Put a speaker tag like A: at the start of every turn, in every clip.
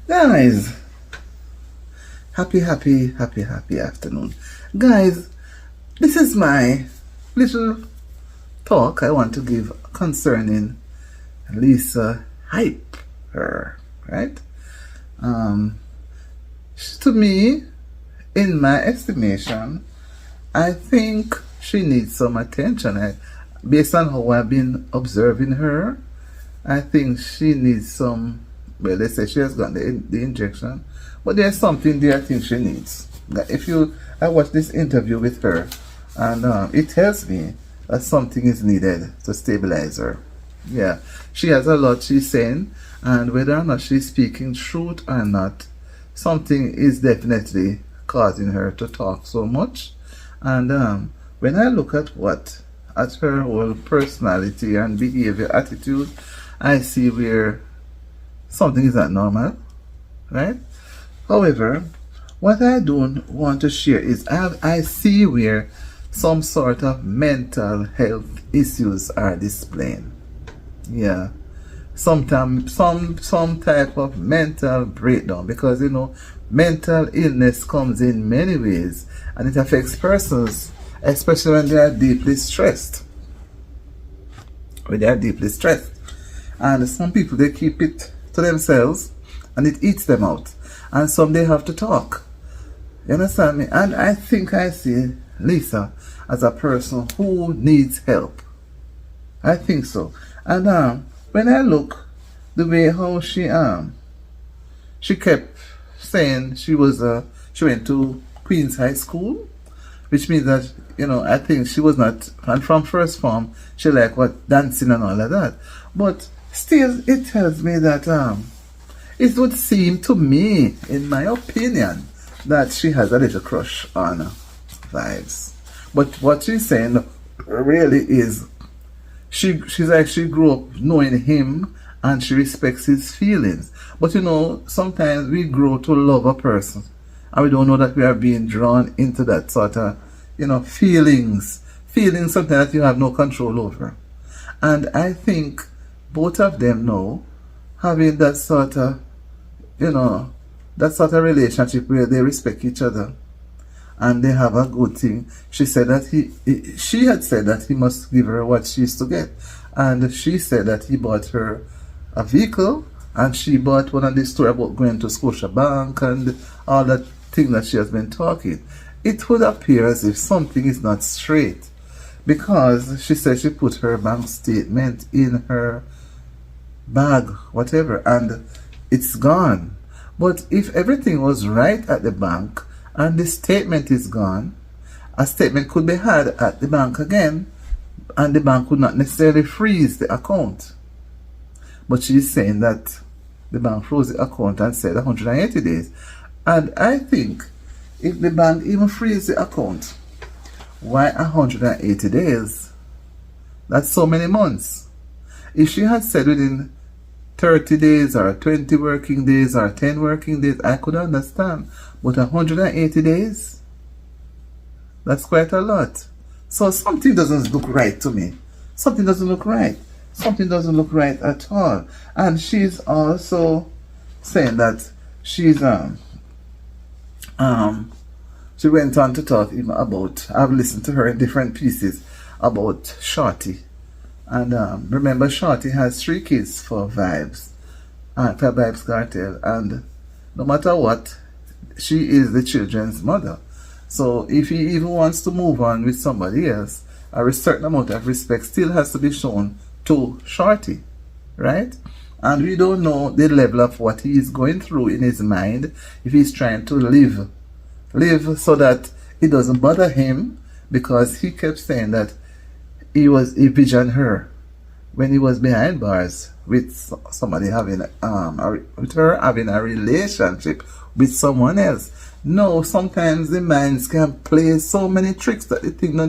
A: Guys, happy afternoon. Guys, this is my little talk I want to give concerning Lisa Hype her, right? To me, in my estimation, I think she needs some attention. Based on how I've been observing her, I think she needs some. Well, they say she has got the injection, but there's something there I think she needs. I watched this interview with her, and it tells me that something is needed to stabilize her. Yeah, she has a lot she's saying, and whether or not she's speaking truth or not, something is definitely causing her to talk so much. And when I look at her whole personality and behavior, attitude, I see where something is not normal, right? However, what I don't want to share is I see where some sort of mental health issues are displaying. Yeah, sometimes some type of mental breakdown, because mental illness comes in many ways and it affects persons, especially when they are deeply stressed. And some people, they keep it to themselves and it eats them out, and some they have to talk. You understand me? And I think I see Lisa as a person who needs help. I think so. And when I look the way how she kept saying she went to Queen's High School, which means that I think she was not, and from first form she liked dancing and all of that, but still it tells me that it would seem to me, in my opinion, that she has a little crush on Vibes. But what she's saying really is she's actually grew up knowing him and she respects his feelings. But sometimes we grow to love a person and we don't know that we are being drawn into that sort of feelings something that you have no control over. And I think both of them know, having that sort of relationship where they respect each other and they have a good thing. She had said that he must give her what she used to get, and she said that he bought her a vehicle, and she bought one of the story about going to Scotia Bank and all that thing that she has been talking. It would appear as if something is not straight, because she said she put her bank statement in her bag, whatever, and it's gone. But if everything was right at the bank and the statement is gone, a statement could be had at the bank again, and the bank would not necessarily freeze the account. But she's saying that the bank froze the account and said 180 days. And I think if the bank even freeze the account, why 180 days? That's so many months. If she had said within 30 days or 20 working days or 10 working days, I could understand. But 180 days? That's quite a lot. So something doesn't look right to me. Something doesn't look right. Something doesn't look right at all. And she's also saying that she went on to talk even about, I've listened to her in different pieces about Shorty. And remember, Shorty has 3 kids for Vibes Cartel, and no matter what, she is the children's mother. So if he even wants to move on with somebody else, a certain amount of respect still has to be shown to Shorty, right? And we don't know the level of what he is going through in his mind, if he's trying to live so that it doesn't bother him, because he kept saying that he visioned her when he was behind bars with somebody having with her having a relationship with someone else. No, sometimes the minds can play so many tricks that they think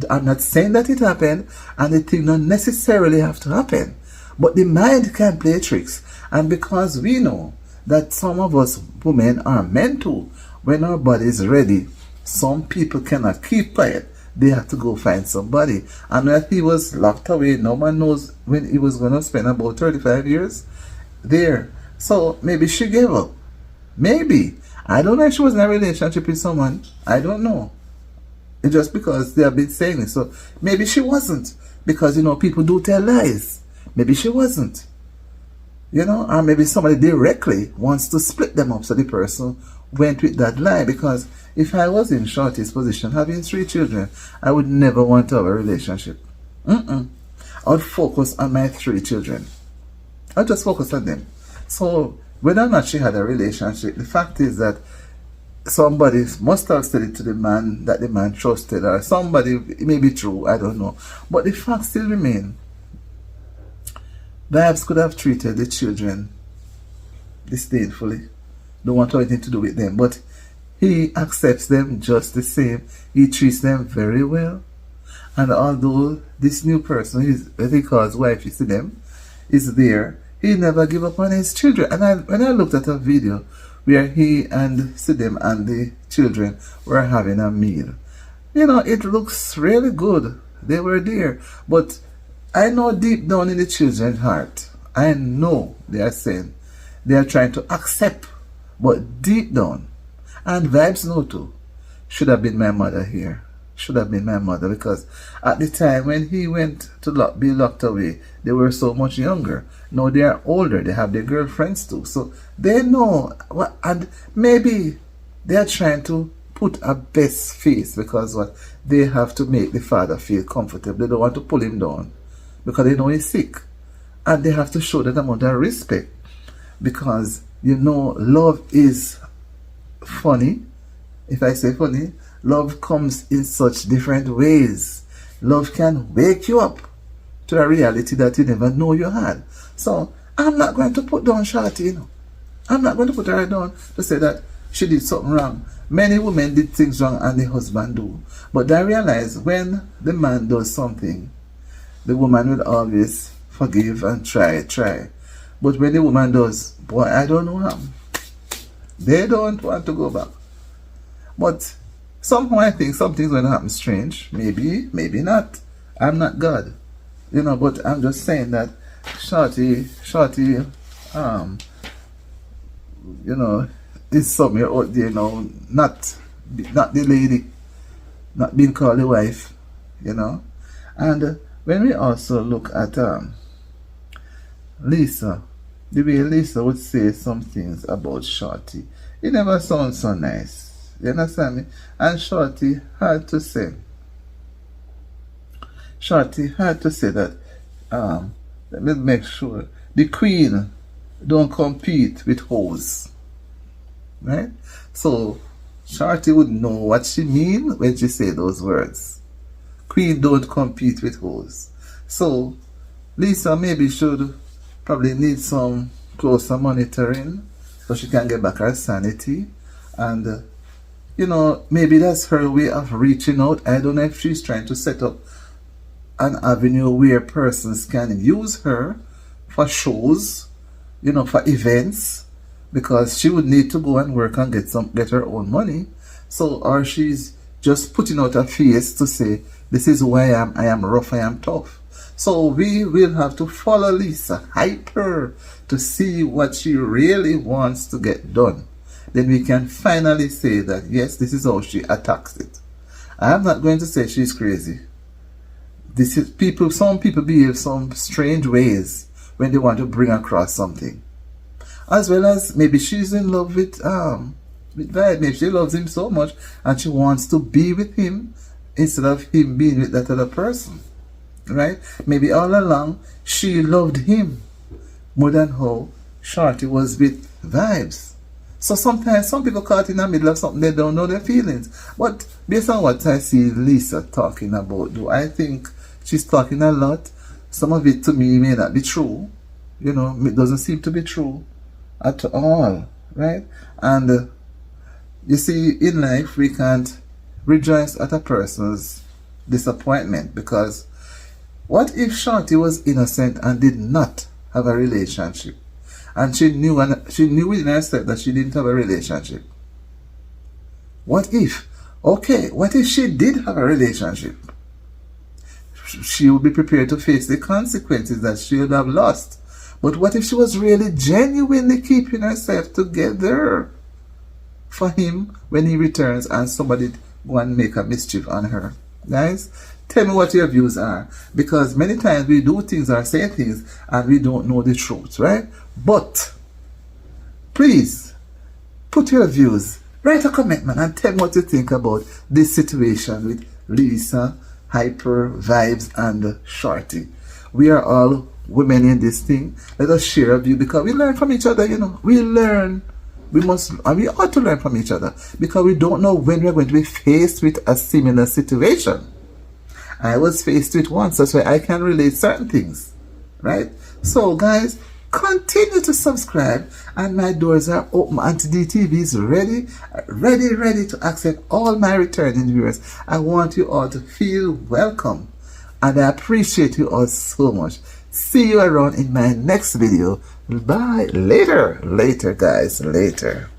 A: I'm not saying that it happened, and they think not necessarily have to happen, but the mind can play tricks. And because we know that some of us women are meant to, when our body is ready, some people cannot keep quiet. They have to go find somebody. And when he was locked away, no one knows when he was going to spend about 35 years there. So maybe she gave up. Maybe. I don't know if she was in a relationship with someone. I don't know. It's just because they have been saying it. So maybe she wasn't. Because, people do tell lies. Maybe she wasn't. Or maybe somebody directly wants to split them up. So the person went with that lie. Because if I was in Shorty's position, having 3 children, I would never want to have a relationship. I would focus on my 3 children. I'd just focus on them. So whether or not she had a relationship, the fact is that somebody must have said it to the man that the man trusted, or somebody, it may be true, I don't know. But the fact still remains. Vibes could have treated the children disdainfully. Don't want anything to do with them. But he accepts them just the same. He treats them very well. And although this new person, I think his wife, you see them, is there, he never give up on his children. And when I looked at a video where he and Sidem and the children were having a meal, it looks really good. They were there. But I know deep down in the children's heart, I know they are saying, they are trying to accept, but deep down, and Vibes know too, should have been my mother here. Should have been my mother, because at the time when he went to be locked away, they were so much younger. Now they are older, they have their girlfriends too, so they know what, and maybe they are trying to put a best face, because what, they have to make the father feel comfortable. They don't want to pull him down because they know he's sick, and they have to show that amount of respect, because love is funny. If I say funny, love comes in such different ways. Love can wake you up to a reality that you never know you had. So I'm not going to put down Shorty, I'm not going to put her down to say that she did something wrong. Many women did things wrong and the husband do. But I realize when the man does something, the woman will always forgive and try. But when the woman does, boy, I don't know how. They don't want to go back. But somehow I think something's going to happen strange. Maybe, maybe not. I'm not God. But I'm just saying that Shorty, is somewhere out there now, not the lady, not being called the wife, And when we also look at Lisa, the way Lisa would say some things about Shorty, it never sounds so nice. You understand me? And Shorty had to say that, let me make sure, the queen don't compete with hoes. Right? So Shorty would know what she mean when she say those words. Queen don't compete with hoes. So Lisa maybe should probably need some closer monitoring so she can get back her sanity. And maybe that's her way of reaching out. I don't know if she's trying to set up an avenue where persons can use her for shows, for events, because she would need to go and work and get her own money. So, or she's just putting out a face to say, this is who I am rough, I am tough. So we will have to follow Lisa, hype her to see what she really wants to get done. Then we can finally say that, yes, this is how she attacks it. I'm not going to say she's crazy. Some people behave some strange ways when they want to bring across something. As well as maybe she's in love with Vibe. Maybe she loves him so much and she wants to be with him instead of him being with that other person. Right? Maybe all along she loved him more than how Shorty was with Vibes. So sometimes some people caught in the middle of something, they don't know their feelings. But based on what I see Lisa talking about, do I think she's talking a lot? Some of it to me may not be true. It doesn't seem to be true at all. Right? And you see, in life we can't rejoice at a person's disappointment, because what if Shorty was innocent and did not have a relationship? And she knew within herself that she didn't have a relationship. What if? Okay, what if she did have a relationship? She would be prepared to face the consequences that she would have lost. But what if she was really genuinely keeping herself together for him when he returns and somebody go and make a mischief on her? Guys, tell me what your views are, because many times we do things or say things and we don't know the truth, right? But please put your views, write a comment, man, and tell me what you think about this situation with Lisa, Hyper, Vibes, and Shorty. We are all women in this thing. Let us share a view, because we learn from each other, you know. We learn. We must, and we ought to learn from each other, because we don't know when we're going to be faced with a similar situation. I was faced with once, that's why I can relate certain things, right? So guys, continue to subscribe, and my doors are open. Auntie DTV is ready to accept all my returning viewers. I want you all to feel welcome, and I appreciate you all so much. See you around in my next video. Bye. Later guys, later.